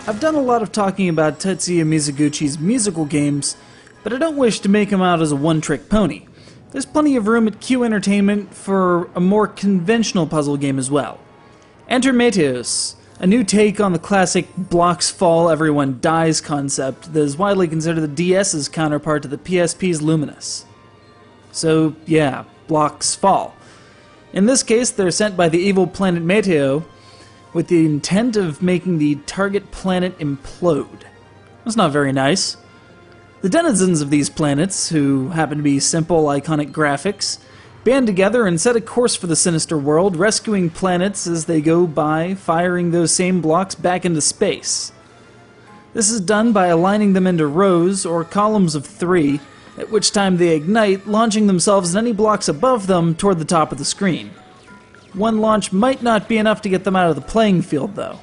I've done a lot of talking about Tetsuya Mizuguchi's musical games, but I don't wish to make him out as a one-trick pony. There's plenty of room at Q Entertainment for a more conventional puzzle game as well. Enter METEOS, a new take on the classic blocks fall, everyone dies concept that is widely considered the DS's counterpart to the PSP's Luminous. So yeah, blocks fall. In this case, they're sent by the evil planet Meteo, with the intent of making the target planet implode. That's not very nice. The denizens of these planets, who happen to be simple, iconic graphics, band together and set a course for the sinister world, rescuing planets as they go by, firing those same blocks back into space. This is done by aligning them into rows or columns of 3, at which time they ignite, launching themselves and any blocks above them toward the top of the screen. One launch might not be enough to get them out of the playing field, though.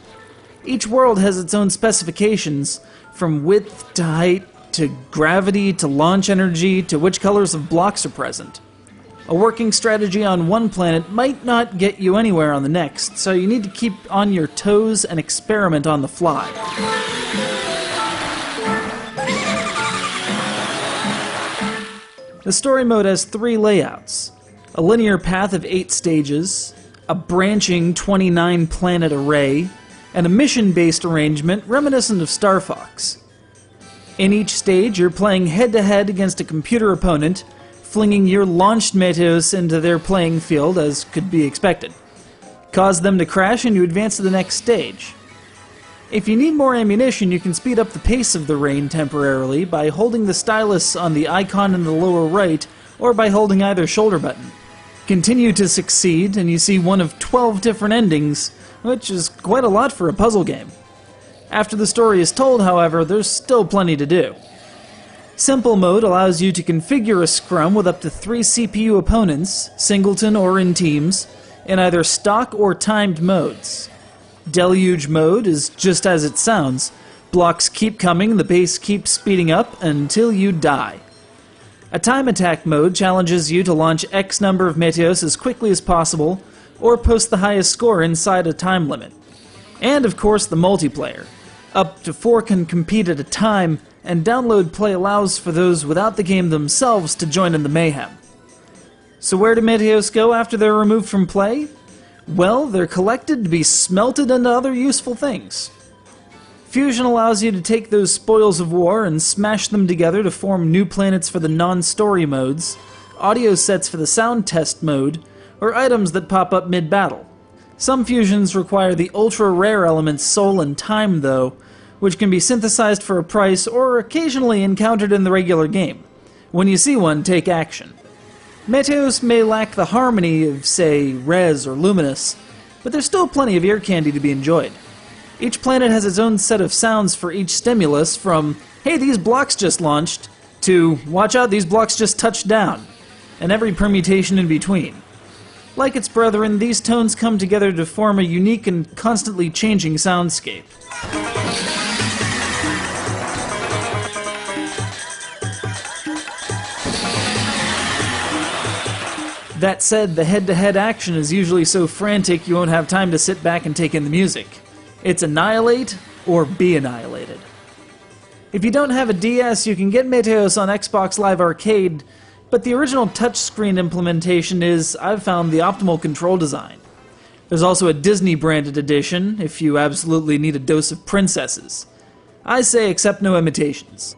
Each world has its own specifications, from width to height, to gravity, to launch energy, to which colors of blocks are present. A working strategy on one planet might not get you anywhere on the next, so you need to keep on your toes and experiment on the fly. The story mode has 3 layouts: a linear path of 8 stages, a branching 29-planet array, and a mission-based arrangement reminiscent of Star Fox. In each stage, you're playing head-to-head against a computer opponent, flinging your launched METEOS into their playing field as could be expected. Cause them to crash and you advance to the next stage. If you need more ammunition, you can speed up the pace of the rain temporarily by holding the stylus on the icon in the lower right, or by holding either shoulder button. Continue to succeed, and you see one of 12 different endings, which is quite a lot for a puzzle game. After the story is told, however, there's still plenty to do. Simple mode allows you to configure a scrum with up to 3 CPU opponents, singleton or in teams, in either stock or timed modes. Deluge mode is just as it sounds. Blocks keep coming, the pace keeps speeding up until you die. A time attack mode challenges you to launch X number of METEOS as quickly as possible, or post the highest score inside a time limit. And of course the multiplayer. Up to 4 can compete at a time, and download play allows for those without the game themselves to join in the mayhem. So where do METEOS go after they're removed from play? Well, they're collected to be smelted into other useful things. Fusion allows you to take those spoils of war and smash them together to form new planets for the non-story modes, audio sets for the sound test mode, or items that pop up mid-battle. Some fusions require the ultra-rare elements Soul and Time, though, which can be synthesized for a price or occasionally encountered in the regular game. When you see one, take action. METEOS may lack the harmony of, say, Res or Luminous, but there's still plenty of ear candy to be enjoyed. Each planet has its own set of sounds for each stimulus, from, hey, these blocks just launched, to, watch out, these blocks just touched down, and every permutation in between. Like its brethren, these tones come together to form a unique and constantly changing soundscape. That said, the head-to-head action is usually so frantic you won't have time to sit back and take in the music. It's annihilate or be annihilated. If you don't have a DS, you can get METEOS on Xbox Live Arcade, but the original touchscreen implementation is, I've found, the optimal control design. There's also a Disney-branded edition, if you absolutely need a dose of princesses. I say accept no imitations.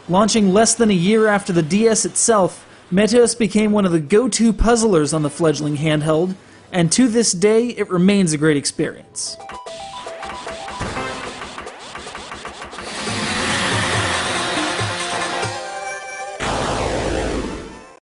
Launching less than a year after the DS itself, METEOS became one of the go-to puzzlers on the fledgling handheld, and to this day, it remains a great experience.